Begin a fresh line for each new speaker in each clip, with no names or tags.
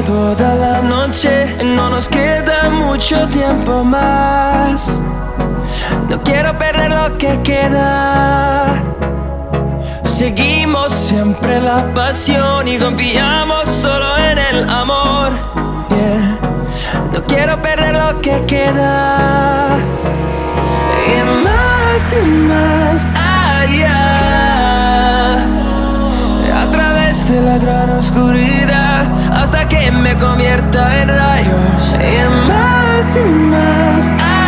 toda la noche, no nos queda mucho tiempo más. No quiero perder lo que queda. Seguimos siempre la pasión y confiamos solo en el amor. Yeah. No quiero perder lo que queda. Y más allá, a través de la gran oscuridad, hasta que me convierta en rayos. Y más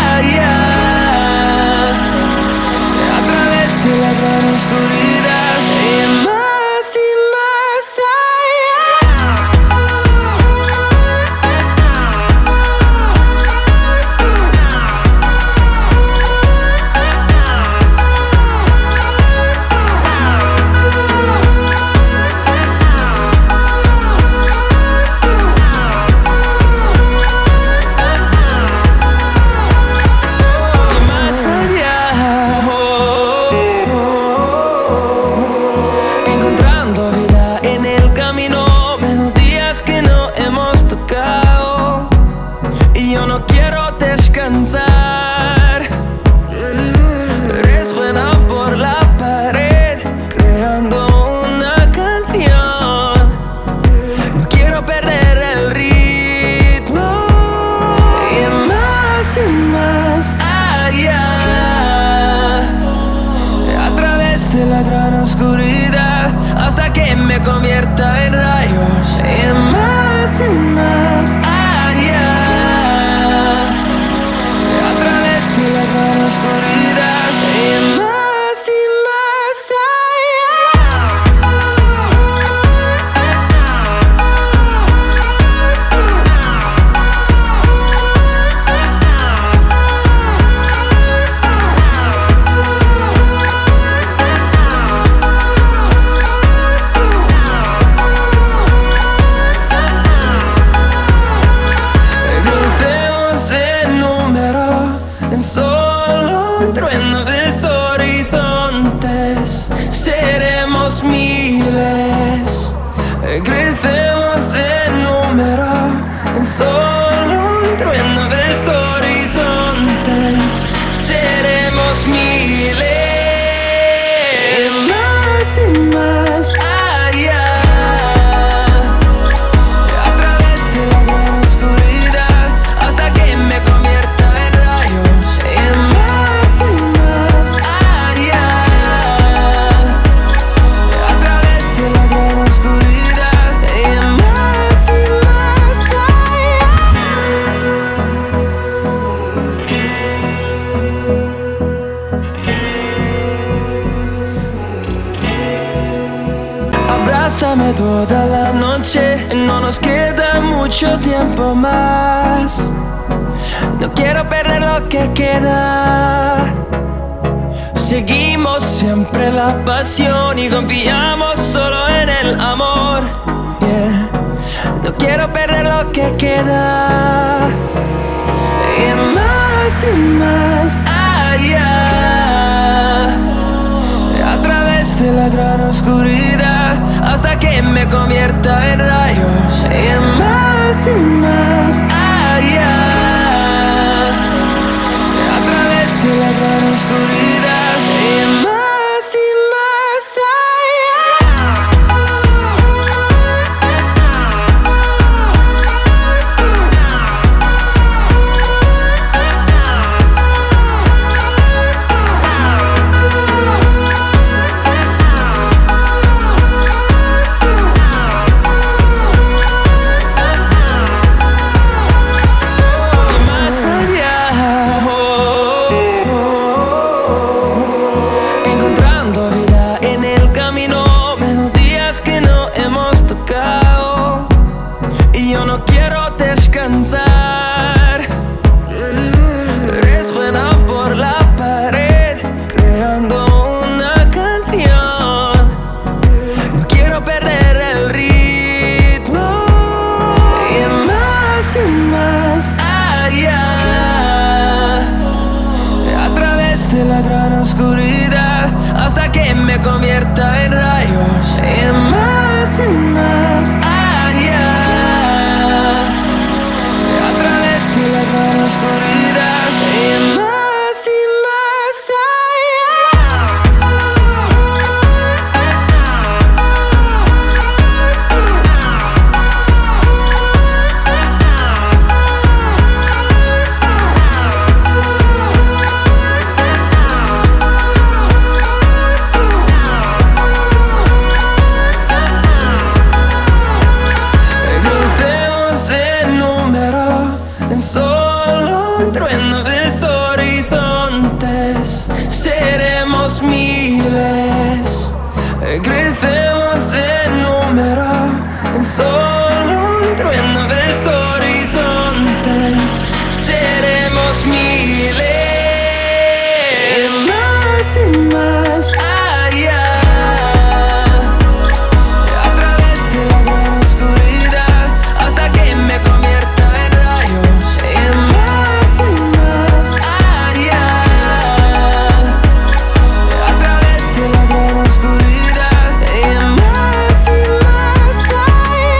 allá, a través de la gran oscuridad. Y más descansar. Resuena por la pared, creando una canción. No quiero perder el ritmo. Y más allá, a través de la gran oscuridad, hasta que me convierta en rayos. Y más allá, la gran oscuridad. Y más solo un trueno de horizontes, seremos miles, crecemos en número, en solo un trueno de horizontes, seremos miles. Más allá, a través de la gran oscuridad, hasta que me convierta en rayos. Abrázame toda la noche, no nos queda mucho tiempo más. No quiero perder lo que queda. Seguimos siempre la pasión y confiamos solo en el amor. Yeah. No quiero perder lo que queda. Y más allá, a través de la gran oscuridad, hasta que me convierta en rayos. Y más allá, a través de la gran oscuridad. Y más descansar. Resuena por la pared, creando una canción. No quiero perder el ritmo. Y más allá, a través de la gran oscuridad, hasta que me convierta en rayos. Y más allá, un trueno de horizontes. Seremos miles, crecemos en número, en solo un trueno de horizontes. Seremos miles, más y más allá, a través de la gran oscuridad, hasta que me convierta en rayos. Más y más allá, a través de la gran oscuridad, más y más allá.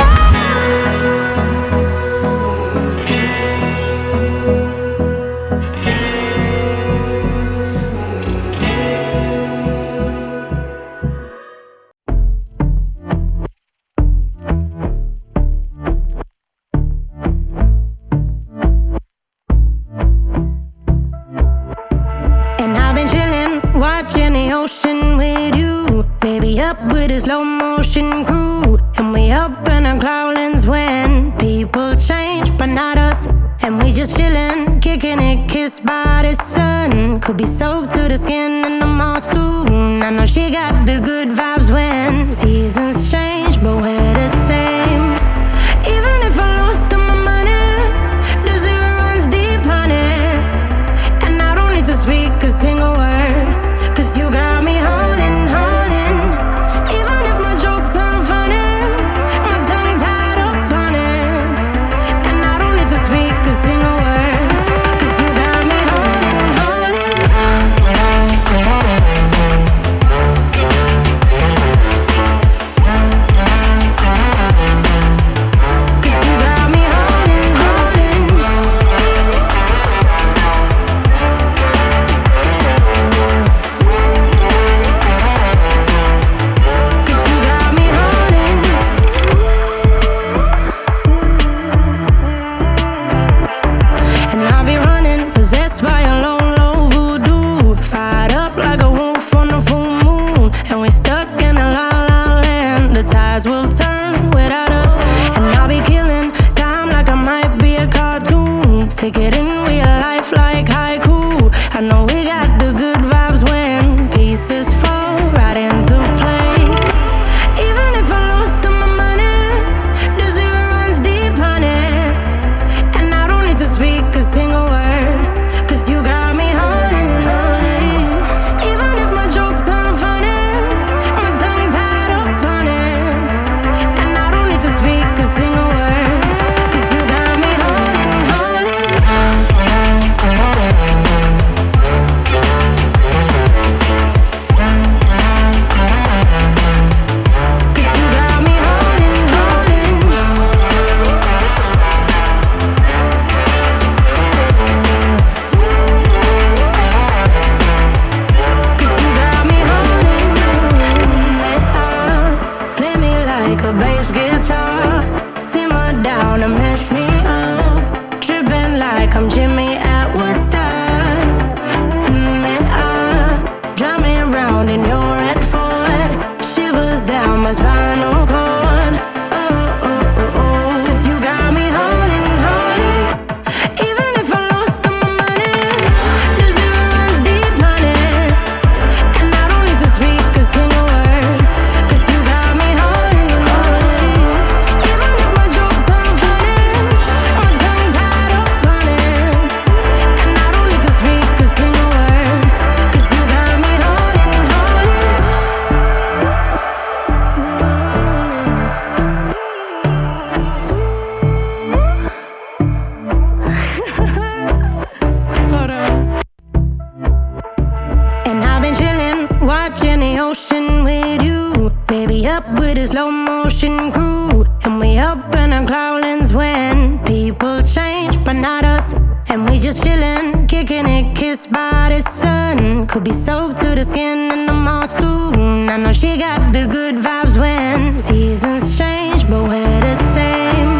And I've been chillin', watching the ocean with you. Baby, up with a slow motion crew. And we up in our cloudlands when people change, but not us. And we just chillin', kicking it, kissed by the sun. Could be soaked to the skin in the monsoon. I know she got the good vibes when seasons change, but we're the same. Even if I lost all my money, the zero runs deep, honey. And I don't need to speak a single word, 'cause you got me holding, holding. Even if my jokes aren't funny, my tongue tied up on it. And I don't need to speak a single word, 'cause you got me holding, holding. 'Cause you got me holding, holding. 'Cause you got me holding. And I'll be running, possessed by a low, low voodoo. Fired up like a wolf on the full moon. And we stuck in a la la land. The tides will turn without us. And I'll be killing time like I might be a cartoon. Take it in real life like haiku. I know we got the good vibes when pieces fall right into place. Even if I lost all my money, the zero runs deep, honey. And I don't need to speak a single word, 'cause you got me holding, holding. Even if my jokes aren't funny, my tongue tied up on it. And I don't need to speak a single word, 'cause you got me holding, holding. 'Cause you got me holding, holding. 'Cause you got me holding. Play me like a bass guitar, simmer down and mash me up, tripping like I'm Jimmy at Woodstock. Drive me around in your red Ford, shivers down my spinal cord. Oh, oh, oh, oh. 'Cause you got me holding, holding. Even if I lost all my money, the zero runs deep, honey. And I don't need to speak a single word, 'cause you got me holding, holding. Even if my jokes aren't funny, my tongue tied up on it. And I don't need to speak a single word, 'cause you got me holding, holding. Hold on. And I've been chillin', watching the ocean with you. Baby, up with a slow motion crew. And we up in our cloudlands when people change, but not us. And we just chillin', kicking it, kissed by the sun. Could be soaked to the skin in the monsoon. I know she got the good vibes when seasons change, but we're the same.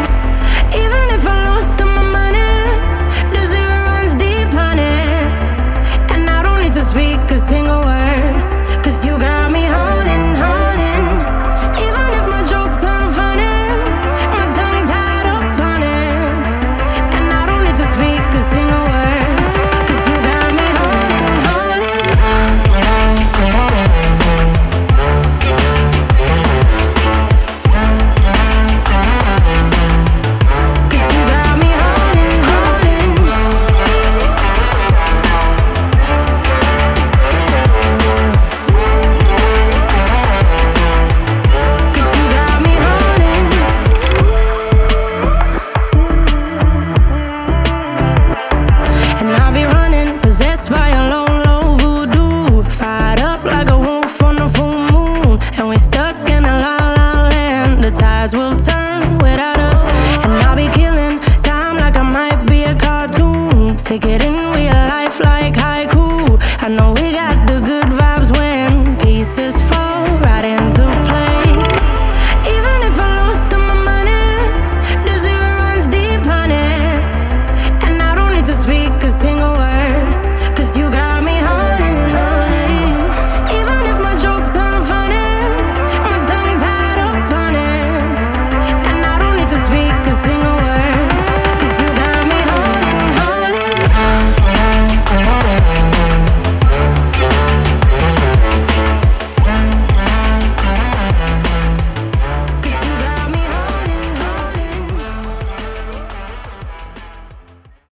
Even if I lost all my money, the zero runs deep, honey. And I don't need to speak a single word, 'cause you got me holding, holding. Even if my jokes aren't funny, my tongue tied up on it. And I don't need to speak a single word. make it